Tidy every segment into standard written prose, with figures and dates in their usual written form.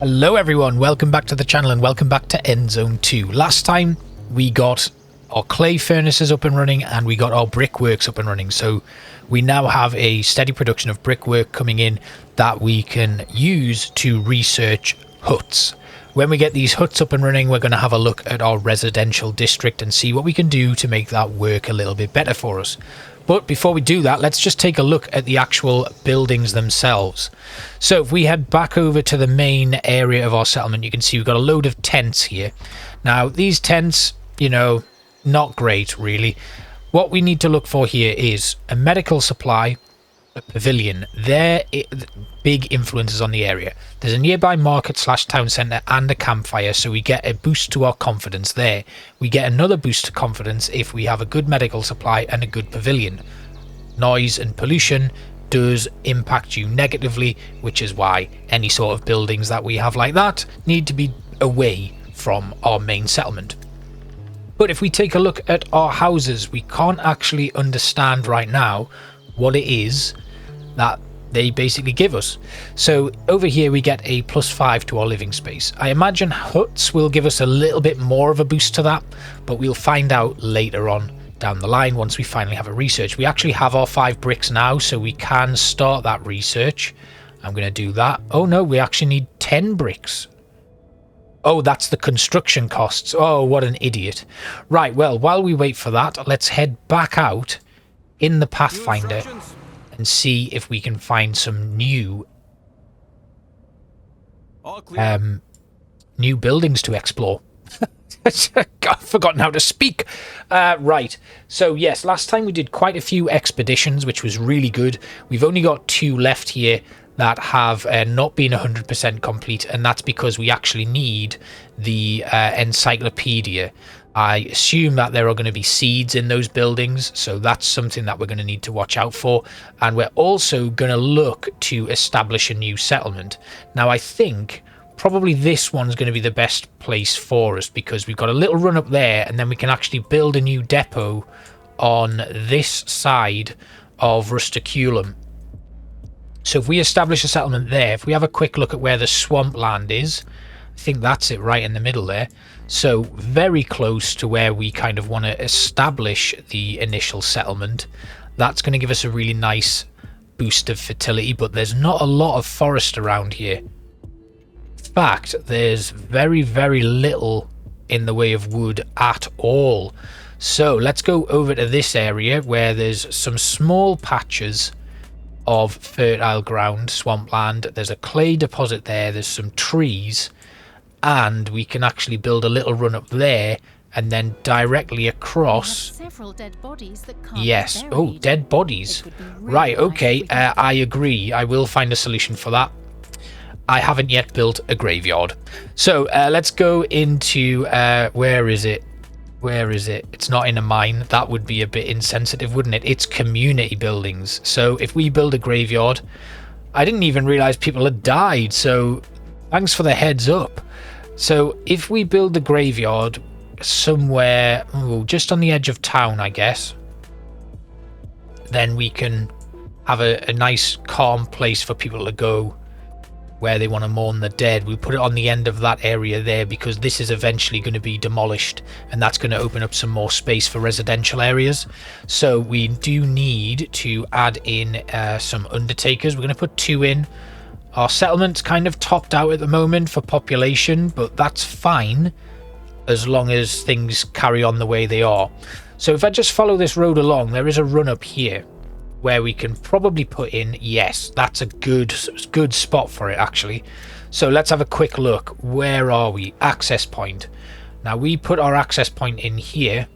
Hello everyone, welcome back to the channel and welcome back to Endzone 2. Last time we got our clay furnaces up and running and we got our brickworks up and running. So we now have a steady production of brickwork coming in that we can use to research huts. When we get these huts up and running, we're going to have a look at our residential district and see what we can do to make that work a little bit better for us. But before we do that, let's just take a look at the actual buildings themselves. So if we head back over to the main area of our settlement, you can see we've got a load of tents here. Now, these tents, you know, not great really. What we need to look for here is a medical supply, a pavilion. They're big influences on the area. There's a nearby market / town centre and a campfire, so we get a boost to our confidence there. We get another boost to confidence if we have a good medical supply and a good pavilion. Noise and pollution does impact you negatively, which is why any sort of buildings that we have like that need to be away from our main settlement. But if we take a look at our houses, we can't actually understand right now what it is that they basically give us. So over here we get a +5 to our living space. I imagine huts will give us a little bit more of a boost to that, but we'll find out later on down the line once we finally have a research. We actually have our 5 bricks now, so we can start that research. I'm going to do that. Oh no, we actually need 10 bricks. Oh, that's the construction costs. Oh, what an idiot. Right, well, while we wait for that, let's head back out in the Pathfinder and see if we can find some new new buildings to explore. I've forgotten how to speak. Right, so yes, last time we did quite a few expeditions, which was really good. We've only got 2 left here that have not been 100% complete, and that's because we actually need the encyclopedia. I assume that there are going to be seeds in those buildings, so that's something that we're going to need to watch out for. And we're also going to look to establish a new settlement. Now, I think probably this one's going to be the best place for us because we've got a little run up there, and then we can actually build a new depot on this side of Rusticulum. So if we establish a settlement there, if we have a quick look at where the swampland is, I think that's it right in the middle there. So very close to where we kind of want to establish the initial settlement. That's going to give us a really nice boost of fertility, but there's not a lot of forest around here. In fact, there's very, very little in the way of wood at all. So let's go over to this area where there's some small patches of fertile ground, swampland. There's a clay deposit there, there's some trees, and we can actually build a little run up there and then directly across. Several dead bodies that can't yes, be oh, dead bodies. Really right, okay, I agree. I will find a solution for that. I haven't yet built a graveyard. So let's go into, where is it? Where is it? It's not in a mine. That would be a bit insensitive, wouldn't it? It's community buildings. So if we build a graveyard, I didn't even realize people had died. So thanks for the heads up. So if we build the graveyard somewhere, just on the edge of town, I guess, then we can have a nice calm place for people to go where they want to mourn the dead. We put it on the end of that area there because this is eventually going to be demolished, and that's going to open up some more space for residential areas. So we do need to add in some undertakers. We're going to put 2 in. Our settlement's kind of topped out at the moment for population, but that's fine as long as things carry on the way they are. So if I just follow this road along, there is a run up here where we can probably put in, yes, that's a good spot for it actually. So let's have a quick look. Where are we? Access point. Now we put our access point in here,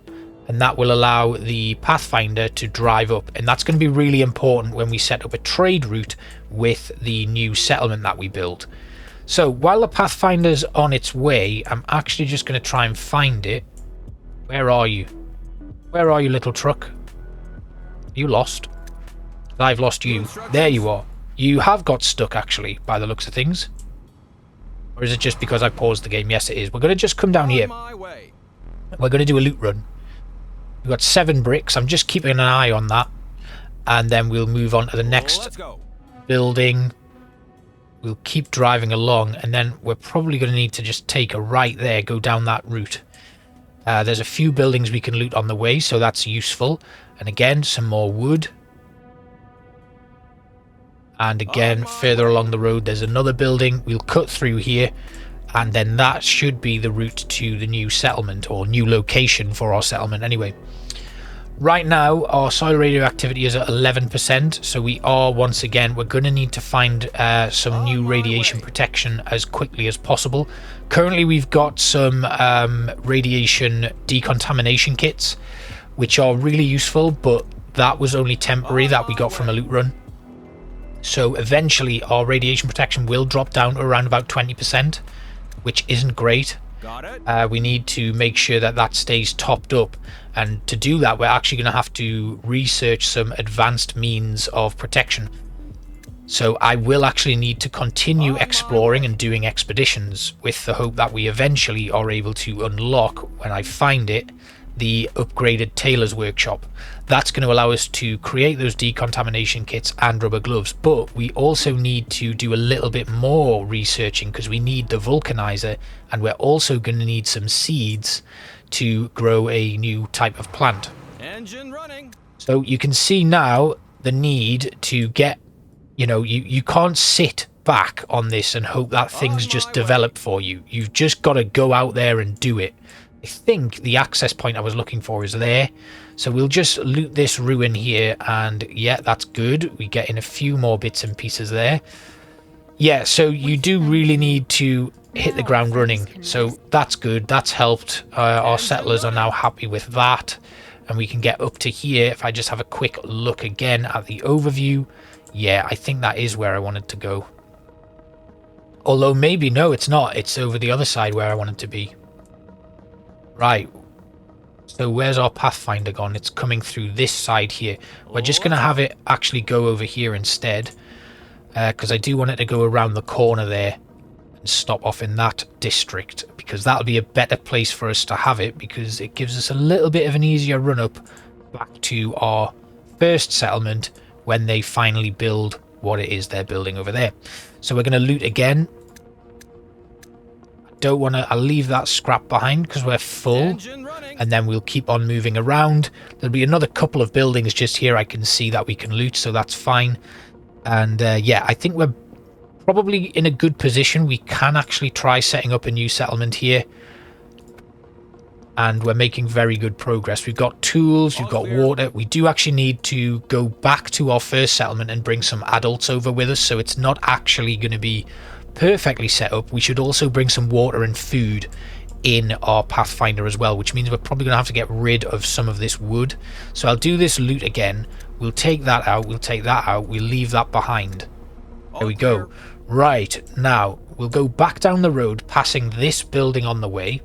and that will allow the Pathfinder to drive up, and that's going to be really important when we set up a trade route with the new settlement that we build. So while the Pathfinder's on its way, I'm actually just going to try and find it. Where are you? Where are you, little truck? You lost? I've lost you. There you are. You have got stuck actually, by the looks of things. Or is it just because I paused the game? Yes, it is. We're going to just come down here. We're going to do a loot run. We've got 7 bricks. I'm just keeping an eye on that. And then we'll move on to the next building. we'll keep driving along, and then we're probably going to need to just take a right there, go down that route. There's a few buildings we can loot on the way, so that's useful. And again, some more wood. And again, further along the road, there's another building. We'll cut through here, and then that should be the route to the new settlement, or new location for our settlement anyway. Right now, our soil radioactivity is at 11%, so we are, once again, we're going to need to find some new radiation protection as quickly as possible. Currently, we've got some radiation decontamination kits, which are really useful, but that was only temporary, that we got from a loot run. So eventually, our radiation protection will drop down to around about 20%, which isn't great. We need to make sure that that stays topped up, and to do that we're actually going to have to research some advanced means of protection. So I will actually need to continue exploring and doing expeditions with the hope that we eventually are able to unlock, when I find it, the upgraded tailor's workshop. That's going to allow us to create those decontamination kits and rubber gloves, but we also need to do a little bit more researching because we need the vulcanizer, and we're also going to need some seeds to grow a new type of plant. Engine running. So you can see now the need to get, you know, you can't sit back on this and hope that things just develop for you. You've just got to go out there and do it. I think the access point I was looking for is there. So we'll just loot this ruin here, and yeah, that's good. We get in a few more bits and pieces there. Yeah, so you do really need to hit the ground running. So that's good. That's helped. Our settlers are now happy with that. And we can get up to here. If I just have a quick look again at the overview. Yeah, I think that is where I wanted to go. Although maybe, no, it's not. It's over the other side where I wanted to be. Right, so where's our Pathfinder gone? It's coming through this side here. We're just going to have it actually go over here instead, because I do want it to go around the corner there and stop off in that district, because that'll be a better place for us to have it, because it gives us a little bit of an easier run up back to our first settlement when they finally build what it is they're building over there. So we're going to loot again. Don't want to, I'll leave that scrap behind because we're full, and then we'll keep on moving around. There'll be another couple of buildings just here I can see that we can loot, so that's fine. And yeah, I think we're probably in a good position. We can actually try setting up a new settlement here, and we're making very good progress. We've got tools, we've got water. We do actually need to go back to our first settlement and bring some adults over with us, so it's not actually going to be perfectly set up. We should also bring some water and food in our Pathfinder as well, which means we're probably going to have to get rid of some of this wood. So I'll do this loot again. We'll take that out, we'll take that out, we'll leave that behind. There we go. Right, now we'll go back down the road, passing this building on the way,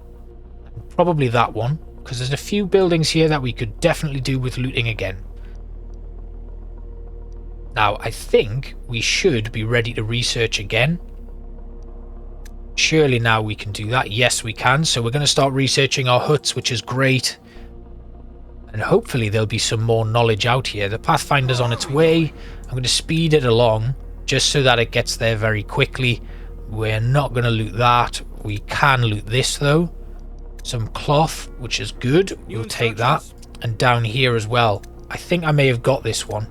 probably that one, because there's a few buildings here that we could definitely do with looting again. Now I think we should be ready to research again. Surely now we can do that. Yes, we can. So we're going to start researching our huts, which is great. And hopefully there'll be some more knowledge out here. The Pathfinder's on its way. I'm going to speed it along just so that it gets there very quickly. We're not going to loot that. We can loot this though. Some cloth, which is good. We'll take that. And down here as well. I think I may have got this one.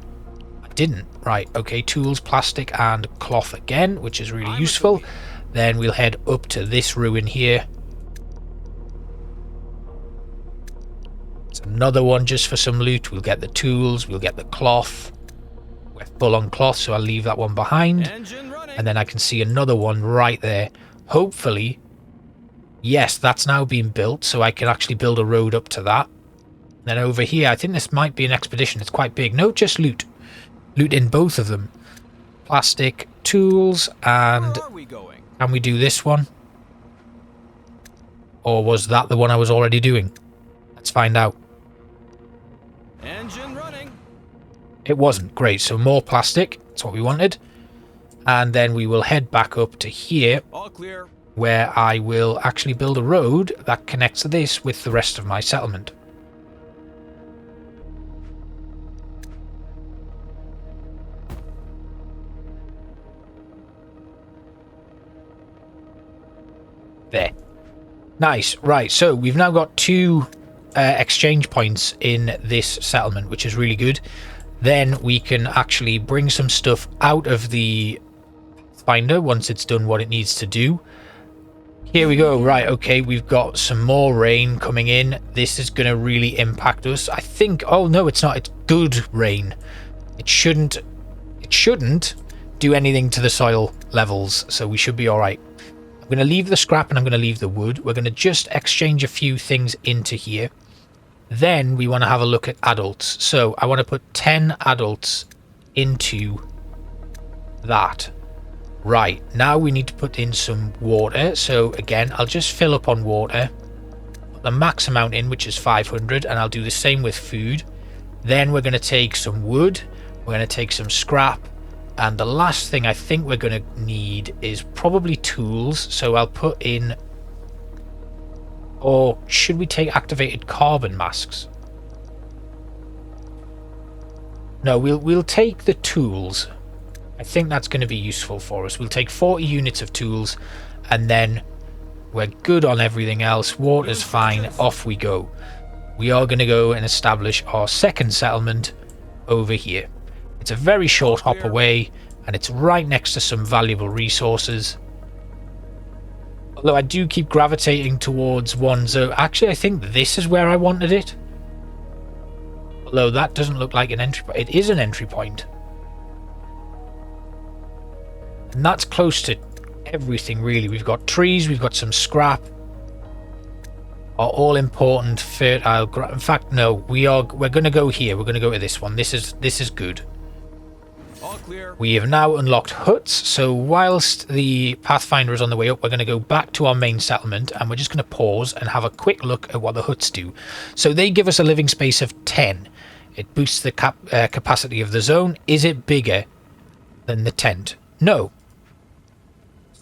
I didn't. Right. Okay. Tools, plastic, and cloth again, which is really useful. Then we'll head up to this ruin here. It's another one just for some loot. We'll get the tools, we'll get the cloth. We're full on cloth, so I'll leave that one behind. And then I can see another one right there. Hopefully, yes, that's now been built, so I can actually build a road up to that. Then over here, I think this might be an expedition. It's quite big. No, just loot. Loot in both of them. Plastic, tools, and... Can we do this one? Or was that the one I was already doing? Let's find out. Engine running. It wasn't. Great. So more plastic. That's what we wanted. And then we will head back up to here. All clear. Where I will actually build a road that connects this with the rest of my settlement. There. Nice. Right, so we've now got 2 exchange points in this settlement, which is really good. Then we can actually bring some stuff out of the Pathfinder once it's done what it needs to do. Here we go. Right, okay, we've got some more rain coming in. This is going to really impact us. I think... Oh, no, it's not. It's good rain. It shouldn't do anything to the soil levels, so we should be all right. I'm going to leave the scrap and I'm going to leave the wood. We're going to just exchange a few things into here. Then we want to have a look at adults. So I want to put 10 adults into that. Right, now we need to put in some water. So again, I'll just fill up on water. Put the max amount in, which is 500, and I'll do the same with food. Then we're going to take some wood. We're going to take some scrap. And the last thing I think we're going to need is probably tools. So I'll put in... Or should we take activated carbon masks? No, we'll take the tools. I think that's going to be useful for us. We'll take 40 units of tools, and then we're good on everything else. Water's fine. Off we go. We are going to go and establish our second settlement over here. It's a very short hop away, and it's right next to some valuable resources. Although I do keep gravitating towards one zone. Actually, I think this is where I wanted it. Although that doesn't look like an entry point. It is an entry point. And that's close to everything, really. We've got trees, we've got some scrap. Our all-important fertile ground. In fact, no, we're going to go here. We're going to go to this one. This is good. All clear. We have now unlocked huts, so whilst the Pathfinder is on the way up, we're going to go back to our main settlement, and we're just going to pause and have a quick look at what the huts do. So they give us a living space of 10. It boosts the capacity of the zone. Is it bigger than the tent? No.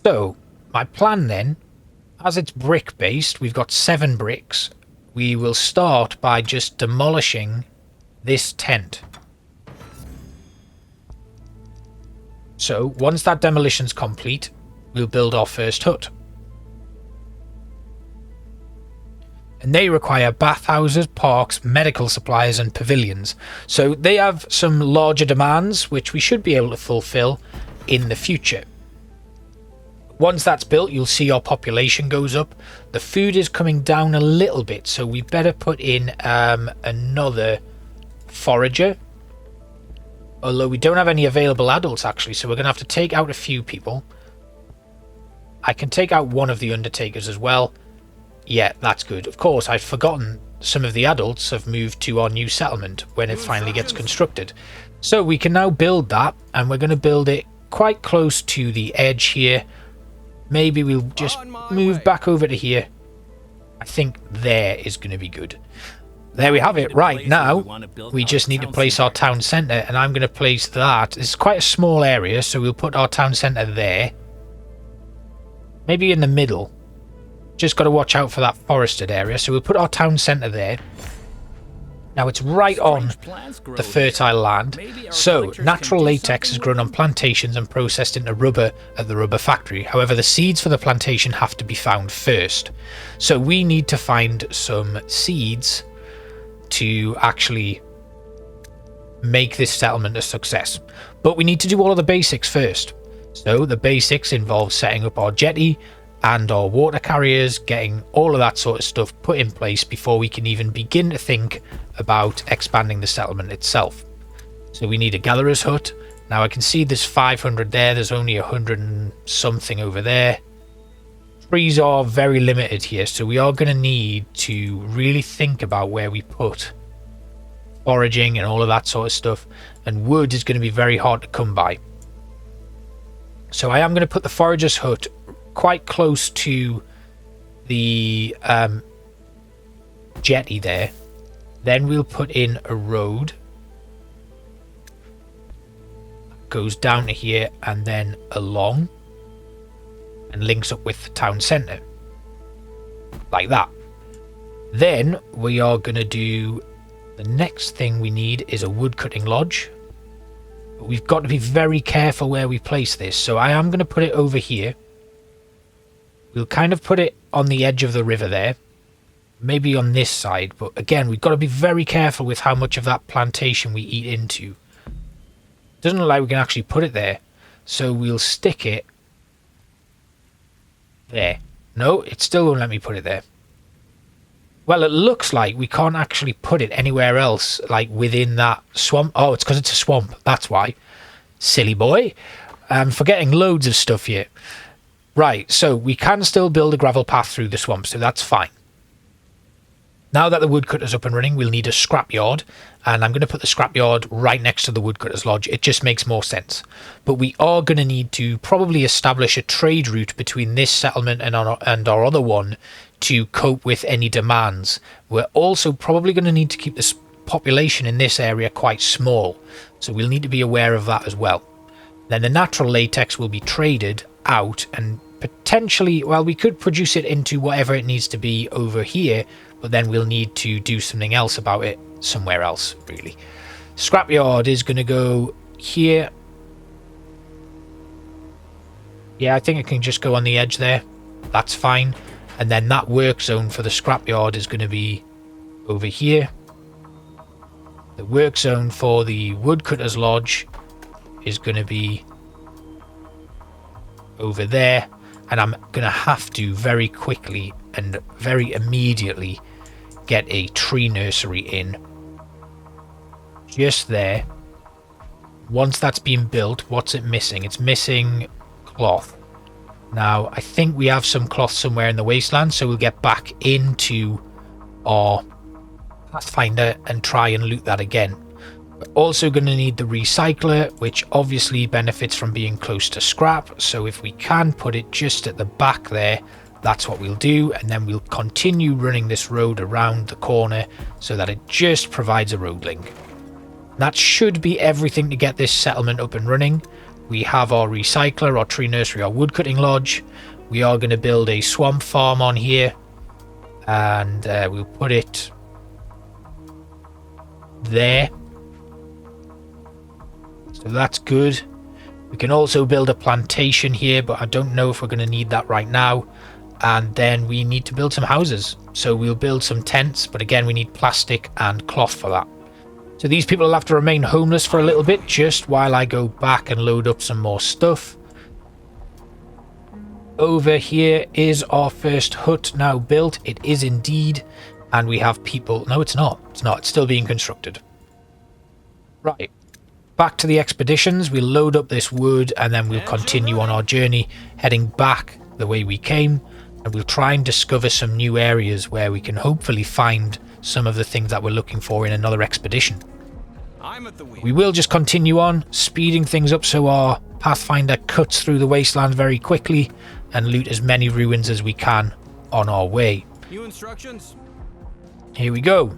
So, my plan then, as it's brick-based, we've got 7 bricks. We will start by just demolishing this tent. So, once that demolition's complete, we'll build our first hut. And they require bathhouses, parks, medical supplies, and pavilions. So they have some larger demands, which we should be able to fulfill in the future. Once that's built, you'll see our population goes up. The food is coming down a little bit, so we better put in another forager. Although we don't have any available adults, actually, so we're going to have to take out a few people. I can take out one of the undertakers as well. Yeah, that's good. Of course, I'd forgotten some of the adults have moved to our new settlement when it finally gets constructed. So we can now build that, and we're going to build it quite close to the edge here. Maybe we'll just move back over to here. I think there is going to be good. There we have it. Right, now we just need to place our town centre, and I'm going to place that. It's quite a small area, so we'll put our town centre there. Maybe in the middle. Just got to watch out for that forested area, so we'll put our town centre there. Now it's right on the fertile land. So natural latex is grown on plantations and processed into rubber at the rubber factory. However, the seeds for the plantation have to be found first. So we need to find some seeds to actually make this settlement a success. But we need to do all of the basics first. So the basics involve setting up our jetty and our water carriers, getting all of that sort of stuff put in place before we can even begin to think about expanding the settlement itself. So we need a gatherer's hut. Now I can see there's 500 there, there's only 100 and something over there. Trees are very limited here, so we are going to need to really think about where we put foraging and all of that sort of stuff, and wood is going to be very hard to come by. So I am going to put the forager's hut quite close to the jetty there. Then we'll put in a road. Goes down to here and then along. And links up with the town centre. Like that. Then we are going to do... The next thing we need is a wood cutting lodge. But we've got to be very careful where we place this. So I am going to put it over here. We'll kind of put it on the edge of the river there. Maybe on this side. But again, we've got to be very careful with how much of that plantation we eat into. Doesn't look like we can actually put it there. So we'll stick it there. No, it still won't let me put it there. Well, it looks like we can't actually put it anywhere else, like within that swamp. Oh, it's because it's a swamp. That's why. Silly boy. I'm forgetting loads of stuff here. Right, so we can still build a gravel path through the swamp, so that's fine. Now that the woodcutter's up and running, we'll need a scrapyard, and I'm going to put the scrapyard right next to the woodcutter's lodge. It just makes more sense. But we are going to need to probably establish a trade route between this settlement and our other one to cope with any demands. We're also probably going to need to keep this population in this area quite small, so we'll need to be aware of that as well. Then the natural latex will be traded out, and potentially, well, we could produce it into whatever it needs to be over here, but then we'll need to do something else about it somewhere else, really. Scrapyard is going to go here. Yeah, I think it can just go on the edge there. That's fine. And then that work zone for the scrapyard is going to be over here. The work zone for the woodcutter's lodge is going to be over there. And I'm going to have to very quickly and very immediately get a tree nursery in. Just there. Once that's been built, what's it missing? It's missing cloth. Now, I think we have some cloth somewhere in the wasteland, so we'll get back into our Pathfinder and try and loot that again. We're also going to need the recycler, which obviously benefits from being close to scrap, so if we can put it just at the back there, that's what we'll do, and then we'll continue running this road around the corner so that it just provides a road link. That should be everything to get this settlement up and running. We have our recycler, our tree nursery, our woodcutting lodge. We are going to build a swamp farm on here, and we'll put it there. So that's good. We can also build a plantation here, but I don't know if we're going to need that right now. And then we need to build some houses. So we'll build some tents, but again, we need plastic and cloth for that. So these people will have to remain homeless for a little bit, just while I go back and load up some more stuff. Over here is our first hut now built. It is indeed. And we have people... No, it's not. It's not. It's still being constructed. Right. Back to the expeditions. We'll load up this wood and then we'll continue on our journey, heading back the way we came. And we'll try and discover some new areas where we can hopefully find some of the things that we're looking for in another expedition. We will just continue on, speeding things up so our Pathfinder cuts through the wasteland very quickly and loot as many ruins as we can on our way. New instructions? Here we go.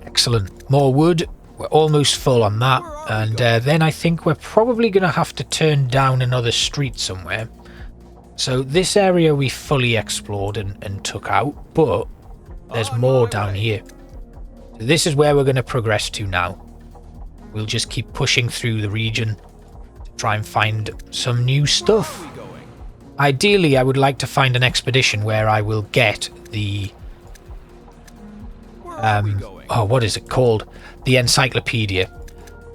Excellent. More wood. We're almost full on that. And then I think we're probably going to have to turn down another street somewhere. So this area we fully explored and took out, but there's more down here. So this is where we're going to progress to now. We'll just keep pushing through the region to try and find some new stuff. Ideally, I would like to find an expedition where I will get the... oh, what is it called? The encyclopedia.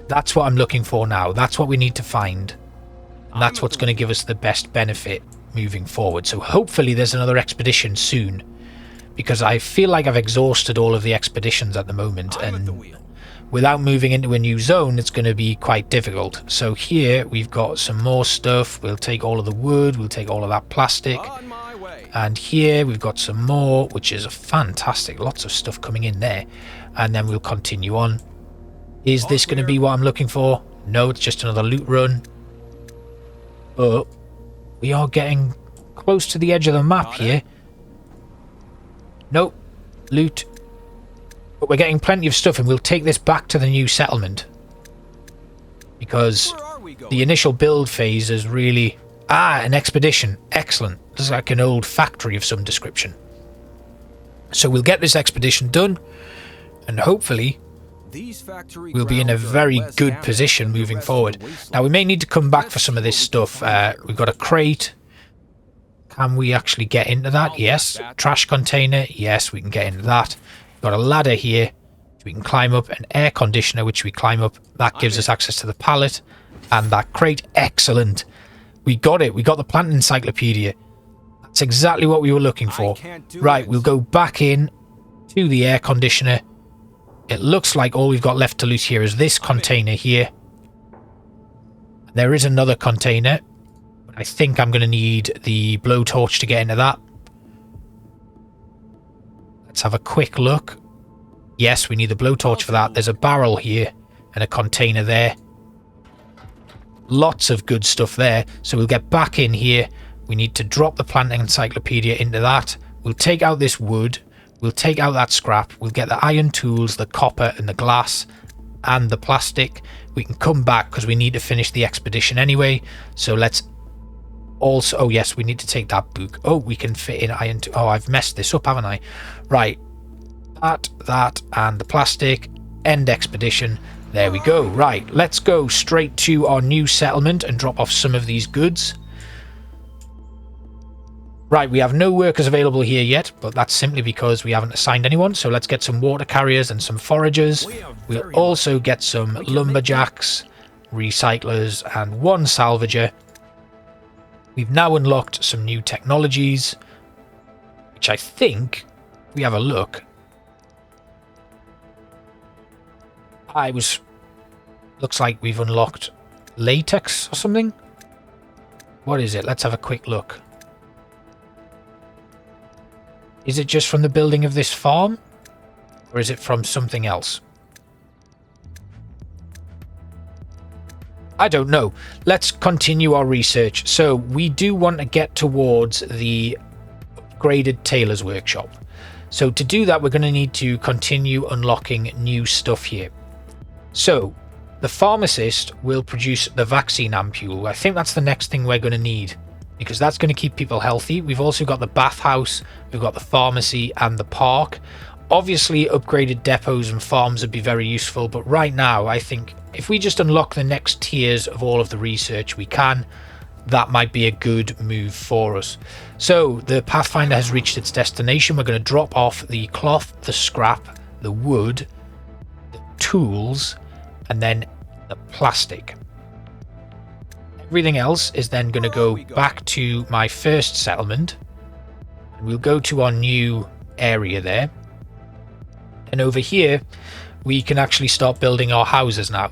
That's what I'm looking for now. That's what we need to find. And that's what's going to give us the best benefit moving forward. So hopefully there's another expedition soon, because I feel like I've exhausted all of the expeditions at the moment, and without moving into a new zone it's going to be quite difficult. So here we've got some more stuff. We'll take all of the wood, we'll take all of that plastic, and here we've got some more, which is fantastic. Lots of stuff coming in there, and then we'll continue on. Is this going to be what I'm looking for? No, it's just another loot run. But we are getting close to the edge of the map here. Nope. Loot. But we're getting plenty of stuff, and we'll take this back to the new settlement. Because the initial build phase is really... Ah, an expedition. Excellent. This is like an old factory of some description. So we'll get this expedition done, and hopefully These factory we'll be in a grounds are very less good damaged position than the moving rest of forward. Wasteland. Now, we may need to come back for some of this stuff. We've got a crate. Can we actually get into that? Yes. Trash container. Yes, we can get into that. We've got a ladder here. We can climb up. An air conditioner, which we climb up. That gives us access to the pallet. And that crate. Excellent. We got it. We got the plant encyclopedia. That's exactly what we were looking for. Right, we'll go back in to the air conditioner. It looks like all we've got left to loot here is this container here. There is another container. I think I'm going to need the blowtorch to get into that. Let's have a quick look. Yes, we need the blowtorch for that. There's a barrel here and a container there. Lots of good stuff there. So we'll get back in here. We need to drop the plant encyclopedia into that. We'll take out this wood. We'll take out that scrap. We'll get the iron tools, the copper and the glass and the plastic. We can come back because we need to finish the expedition anyway. So let's also... Oh, yes, we need to take that book. Oh, we can fit in iron... Oh, I've messed this up, haven't I? Right. That, and the plastic. End expedition. There we go. Right, let's go straight to our new settlement and drop off some of these goods. Right, we have no workers available here yet, but that's simply because we haven't assigned anyone. So let's get some water carriers and some foragers. We'll also get some lumberjacks, recyclers, and one salvager. We've now unlocked some new technologies, which I think, if we have a look, looks like we've unlocked latex or something. What is it? Let's have a quick look. Is it just from the building of this farm? Or is it from something else? I don't know. Let's continue our research. So we do want to get towards the upgraded tailor's workshop. So to do that, we're going to need to continue unlocking new stuff here. So the pharmacist will produce the vaccine ampule. I think that's the next thing we're going to need, because that's going to keep people healthy. We've also got the bathhouse, we've got the pharmacy and the park. Obviously, upgraded depots and farms would be very useful, but right now, I think if we just unlock the next tiers of all of the research we can, that might be a good move for us. So, the Pathfinder has reached its destination. We're going to drop off the cloth, the scrap, the wood, the tools, and then the plastic. Everything else is then going to go back to my first settlement. And we'll go to our new area there. And over here, we can actually start building our houses now.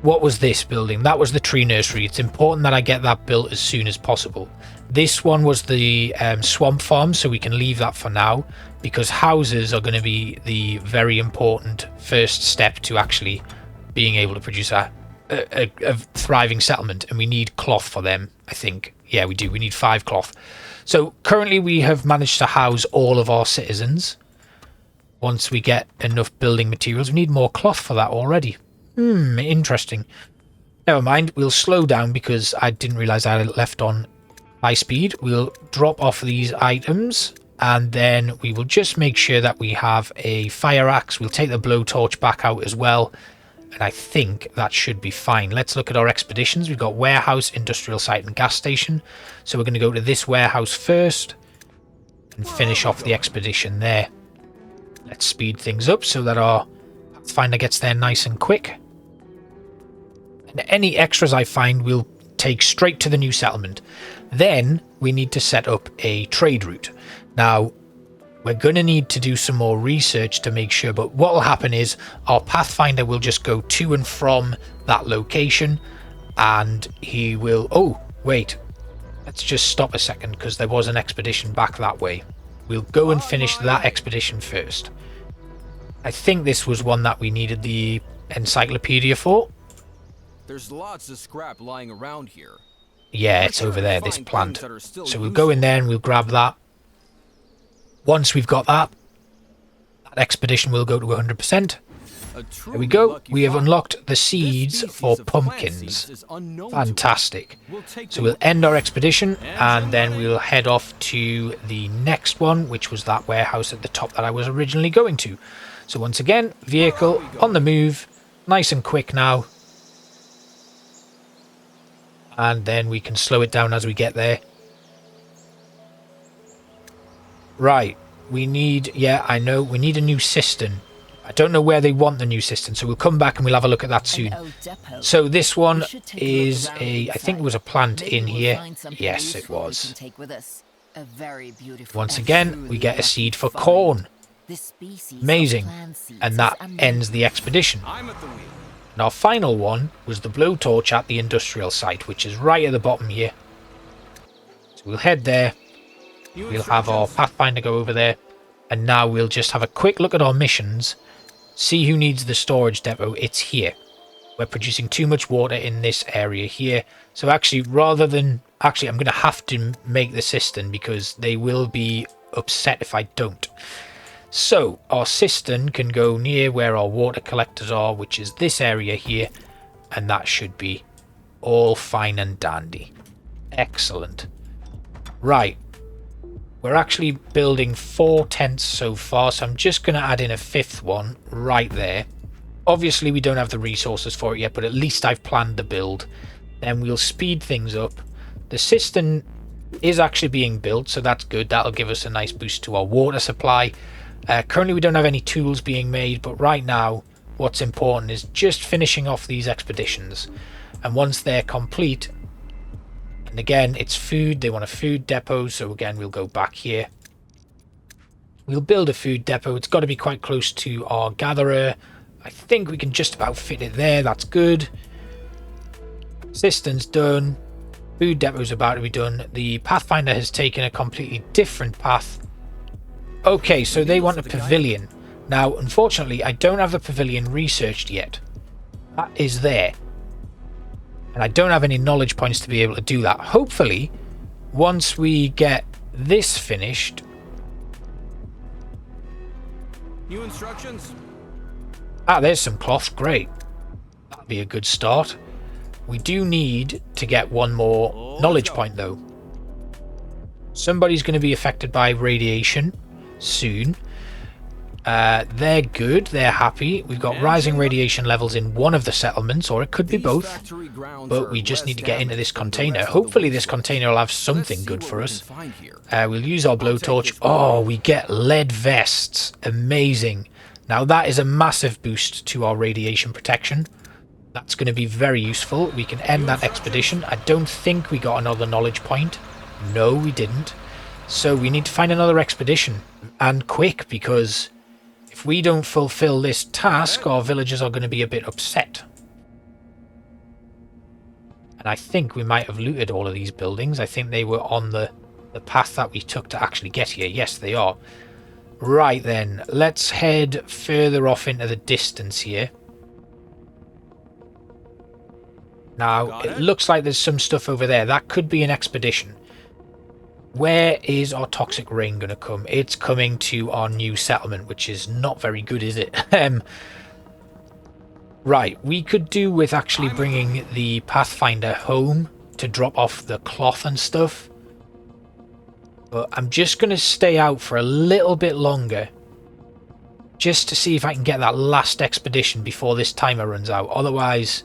What was this building? That was the tree nursery. It's important that I get that built as soon as possible. This one was the swamp farm, so we can leave that for now, because houses are going to be the very important first step to actually being able to produce a thriving settlement, and we need cloth for them, I think. Yeah, we do. We need 5 cloth. So currently we have managed to house all of our citizens. Once we get enough building materials, we need more cloth for that already. Interesting. Never mind, we'll slow down because I didn't realise I had it left on high speed. We'll drop off these items, and then we will just make sure that we have a fire axe. We'll take the blowtorch back out as well, and I think that should be fine. Let's look at our expeditions. We've got warehouse, industrial site, and gas station. So we're going to go to this warehouse first and finish off the expedition there. Let's speed things up so that our Pathfinder gets there nice and quick. And any extras I find we'll take straight to the new settlement. Then we need to set up a trade route. Now, we're going to need to do some more research to make sure, but what will happen is our Pathfinder will just go to and from that location, and he will... Oh, wait. Let's just stop a second, because there was an expedition back that way. We'll go and finish that expedition first. I think this was one that we needed the encyclopedia for. There's lots of scrap lying around here. Yeah, it's over there, this plant. So we'll go in there and we'll grab that. Once we've got that expedition will go to 100%. There we go. We have unlocked the seeds for pumpkins. Fantastic. So we'll end our expedition, and then we'll head off to the next one, which was that warehouse at the top that I was originally going to. So once again, vehicle on the move, nice and quick now. And then we can slow it down as we get there. Right, we need, yeah, I know, we need a new cistern. I don't know where they want the new cistern, so we'll come back and we'll have a look at that soon. So this one is I think it was a plant in here. Yes, it was. Once again, we get a seed for corn. Amazing. And that ends the expedition. And our final one was the blowtorch at the industrial site, which is right at the bottom here. So we'll head there. We'll have our Pathfinder go over there. And now we'll just have a quick look at our missions. See who needs the storage depot. It's here. We're producing too much water in this area here. So actually, rather than... Actually, I'm going to have to make the cistern because they will be upset if I don't. So, our cistern can go near where our water collectors are, which is this area here. And that should be all fine and dandy. Excellent. Right. We're actually building 4 tents so far, so I'm just going to add in a 5th one right there. Obviously, we don't have the resources for it yet, but at least I've planned the build. Then we'll speed things up. The cistern is actually being built, so that's good. That'll give us a nice boost to our water supply. Currently, we don't have any tools being made, but right now, what's important is just finishing off these expeditions. And once they're complete... And again, it's food. They want a food depot. So again, we'll go back here. We'll build a food depot. It's got to be quite close to our gatherer. I think we can just about fit it there. That's good. Cistern's done. Food depot's about to be done. The Pathfinder has taken a completely different path. Okay, so they want a pavilion. Now, unfortunately, I don't have the pavilion researched yet. That is there. And I don't have any knowledge points to be able to do that. Hopefully, once we get this finished... New instructions? Ah, there's some cloth. Great. That'll be a good start. We do need to get one more knowledge point, though. Somebody's going to be affected by radiation soon. They're good. They're happy. We've got rising radiation levels in one of the settlements, or it could be both. But we just need to get into this container. Hopefully this container will have something good for us. We'll use our blowtorch. Oh, we get lead vests. Amazing. Now that is a massive boost to our radiation protection. That's going to be very useful. We can end that expedition. I don't think we got another knowledge point. No, we didn't. So we need to find another expedition. And quick, because... if we don't fulfill this task, our villagers are going to be a bit upset. And I think we might have looted all of these buildings. I think they were on the path that we took to actually get here. Yes, they are. Right then, let's head further off into the distance here. Now, it looks like there's some stuff over there. That could be an expedition. Where is our toxic rain going to come? It's coming to our new settlement, which is not very good, is it? Right, we could do with actually bringing the Pathfinder home to drop off the cloth and stuff. But I'm just going to stay out for a little bit longer. Just to see if I can get that last expedition before this timer runs out. Otherwise,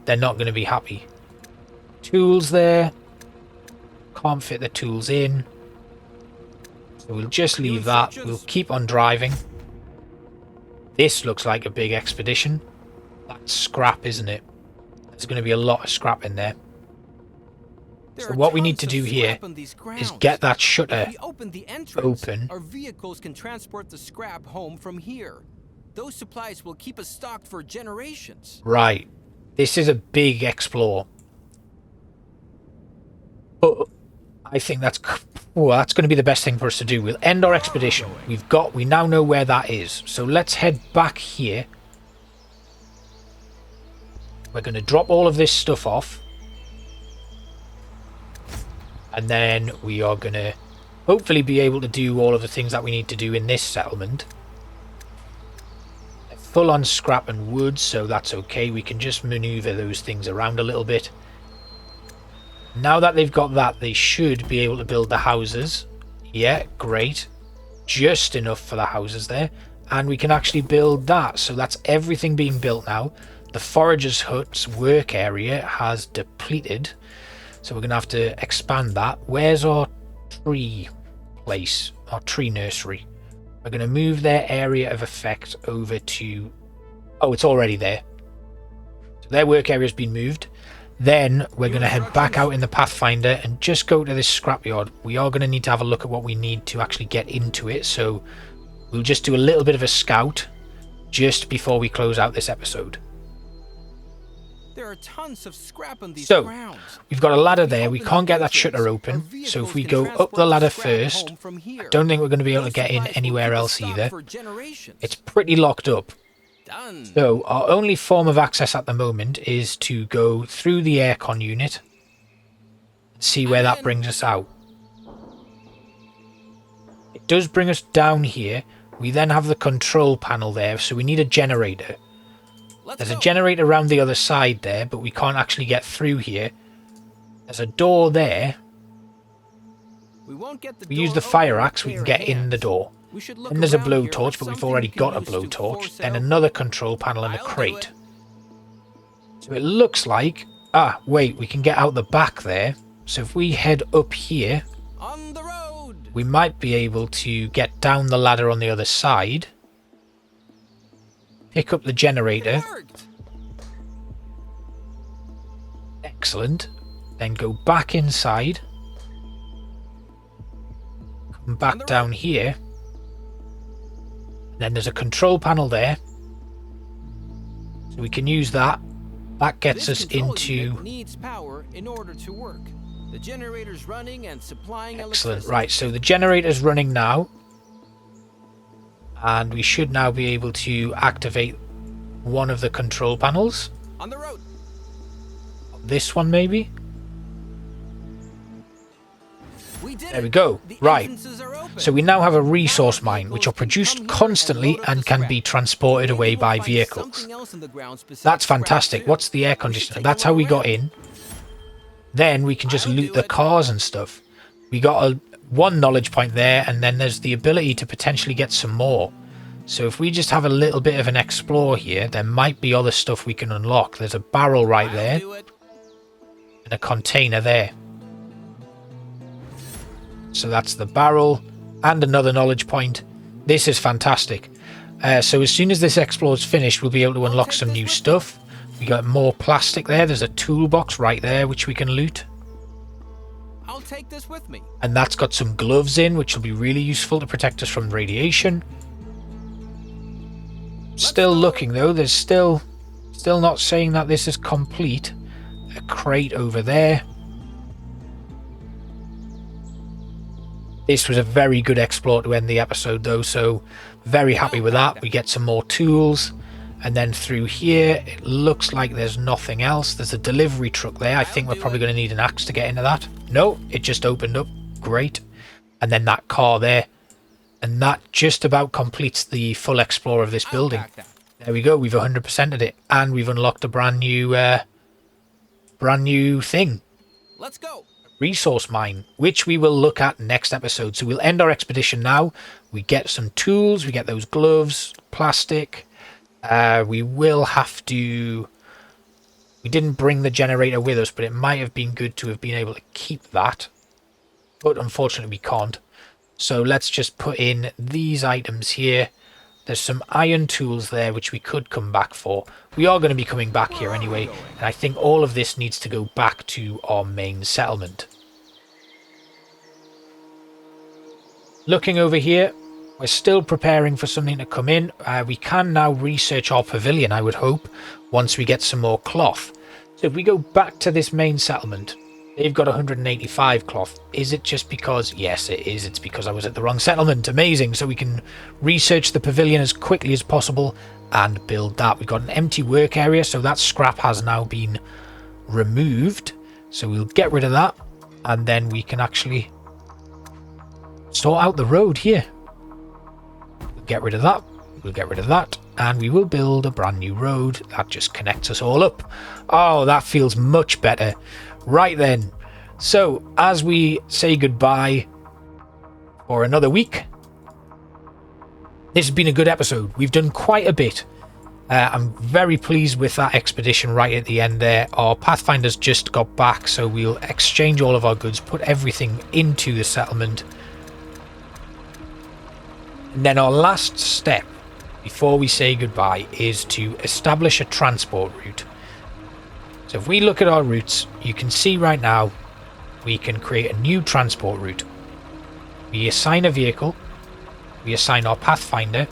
they're not going to be happy. Tools there. Can't fit the tools in. So we'll just leave that. We'll keep on driving. This looks like a big expedition. That's scrap, isn't it? There's going to be a lot of scrap in there. So what we need to do here is get that shutter open. Our vehicles can transport the scrap home from here. Those supplies will keep us stocked for generations. Right. This is a big explore. But I think that's going to be the best thing for us to do. We'll end our expedition. We now know where that is. So let's head back here. We're going to drop all of this stuff off. And then we are going to hopefully be able to do all of the things that we need to do in this settlement. Full on scrap and wood, so that's okay. We can just maneuver those things around a little bit. Now that they've got that, they should be able to build the houses. Yeah, great. Just enough for the houses there. and we can actually build that. So that's everything being built now. The forager's hut's work area has depleted, so we're going to have to expand that. Where's our tree place, our tree nursery? We're going to move their area of effect over to... Oh, it's already there. So their work area has been moved. Then we're going to head back out in the Pathfinder and just go to this scrapyard. We are going to need to have a look at what we need to actually get into it, so we'll just do a little bit of a scout just before we close out this episode. There are tons of scrap on these So, grounds. we've got a ladder there. We can't get that shutter open, so if we go up the ladder first, I don't think we're going to be able to get in anywhere else either. It's pretty locked up. Done. So, our only form of access at the moment is to go through the aircon unit and see where that brings us out. It does bring us down here. We then have the control panel there, so we need a generator. There's a generator around the other side there, but we can't actually get through here. There's a door there. If we use the fire axe, we can get in the door. Then there's a blowtorch, but we've already got a blowtorch. Then another control panel and a crate. So it looks like... Ah, wait, we can get out the back there. So if we head up here, On the road. we might be able to get down the ladder on the other side. Pick up the generator. Excellent. Then go back inside. Come back down here. Then there's a control panel there. So we can use that. That gets us into... Needs power in order to work. The generator's running and supplying Excellent. electricity. Right, so the generator's running now. And we should now be able to activate one of the control panels. On the road. This one, maybe? We did There we it. go. The Right. entrances are open. So we now have a resource mine, which are produced constantly and can be transported away by vehicles. That's fantastic. What's the air conditioner? That's how we got in. Then we can just loot the cars and stuff. We got one knowledge point there, and then there's the ability to potentially get some more. So if we just have a little bit of an explore here, there might be other stuff we can unlock. There's a barrel right there and a container there. So that's the barrel and another knowledge point. This is fantastic. So as soon as this explore is finished, we'll be able to unlock some new stuff. We got more plastic there. There's a toolbox right there which we can loot. I'll take this with me. And that's got some gloves in, which will be really useful to protect us from radiation. Still looking though. There's still not saying that this is complete. A crate over there. This was a very good explore to end the episode though, so very happy with that. We get some more tools, and then through here it looks like there's nothing else. There's a delivery truck there. I think we're probably going to need an axe to get into that. No, it just opened up. Great. And then that car there, and that just about completes the full explore of this building. There we go. We've 100%ed it, and we've unlocked a brand new thing. Let's go. Resource mine, which we will look at next episode. So we'll end our expedition now. We get some tools, we get those gloves, plastic. We will have to... We didn't bring the generator with us, but it might have been good to have been able to keep that. But unfortunately we can't. So let's just put in these items here. There's some iron tools there which we could come back for. We are going to be coming back here anyway, and I think all of this needs to go back to our main settlement. Looking over here, we're still preparing for something to come in. We can now research our pavilion, I would hope, once we get some more cloth. So if we go back to this main settlement, they've got 185 cloth. Is it just because... Yes, it is. It's because I was at the wrong settlement. Amazing. So we can research the pavilion as quickly as possible and build that. We've got an empty work area, so that scrap has now been removed. So we'll get rid of that, and then we can actually sort out the road here. We'll get rid of that. We'll get rid of that, and we will build a brand new road that just connects us all up. Oh, that feels much better. Right then, so as we say goodbye for another week, This has been a good episode. We've done quite a bit. I'm very pleased with that expedition right at the end there. Our Pathfinders just got back, so we'll exchange all of our goods, put everything into the settlement. And then our last step before we say goodbye is to establish a transport route. So if we look at our routes, you can see right now we can create a new transport route. We assign a vehicle, we assign our Pathfinder,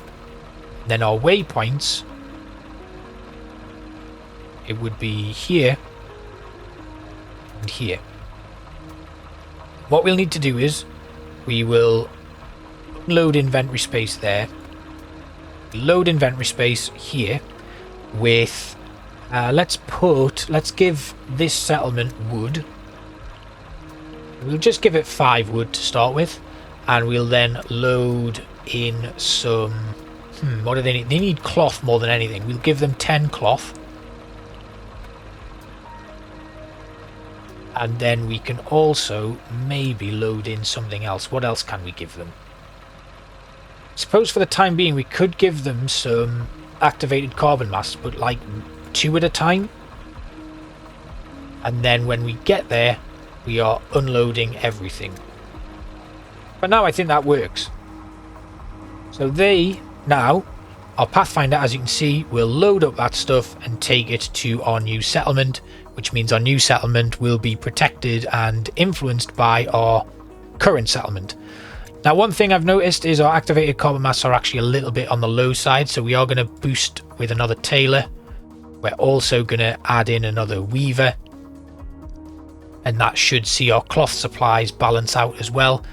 then our waypoints. It would be here and here. What we'll need to do is we will load inventory space there, load inventory space here with let's give this settlement wood. We'll just give it 5 wood to start with, and we'll then load in some what do they need? They need cloth more than anything. We'll give them 10 cloth. And then we can also maybe load in something else. What else can we give them? I suppose for the time being we could give them some activated carbon masks, but like 2 at a time. And then when we get there, we are unloading everything. But now I think that works. So our Pathfinder, as you can see, will load up that stuff and take it to our new settlement, which means our new settlement will be protected and influenced by our current settlement. Now, one thing I've noticed is our activated carbon masks are actually a little bit on the low side, so we are going to boost with another tailor. We're also going to add in another weaver, and that should see our cloth supplies balance out as well.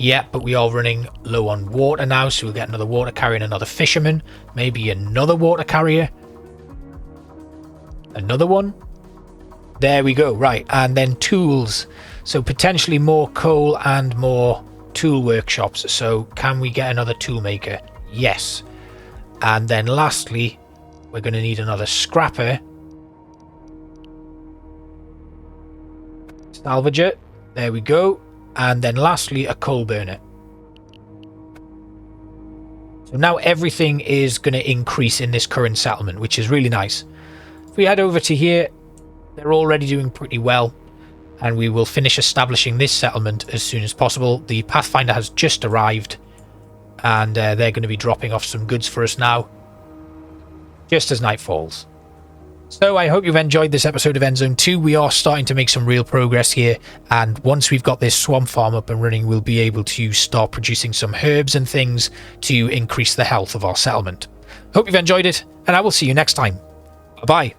Yeah, but we are running low on water now, so we'll get another water carrier and another fisherman, maybe another water carrier, another one. There we go. Right, and then tools, so potentially more coal and more tool workshops. So can we get another tool maker? Yes. And then lastly, we're going to need another scrapper, salvager. There we go. And then lastly, a coal burner. So now everything is going to increase in this current settlement, which is really nice. If we head over to here, they're already doing pretty well, and we will finish establishing this settlement as soon as possible. The Pathfinder has just arrived, and they're going to be dropping off some goods for us now, just as night falls. So I hope you've enjoyed this episode of Endzone 2. We are starting to make some real progress here, and once we've got this swamp farm up and running, we'll be able to start producing some herbs and things to increase the health of our settlement. Hope you've enjoyed it, and I will see you next time. Bye-bye.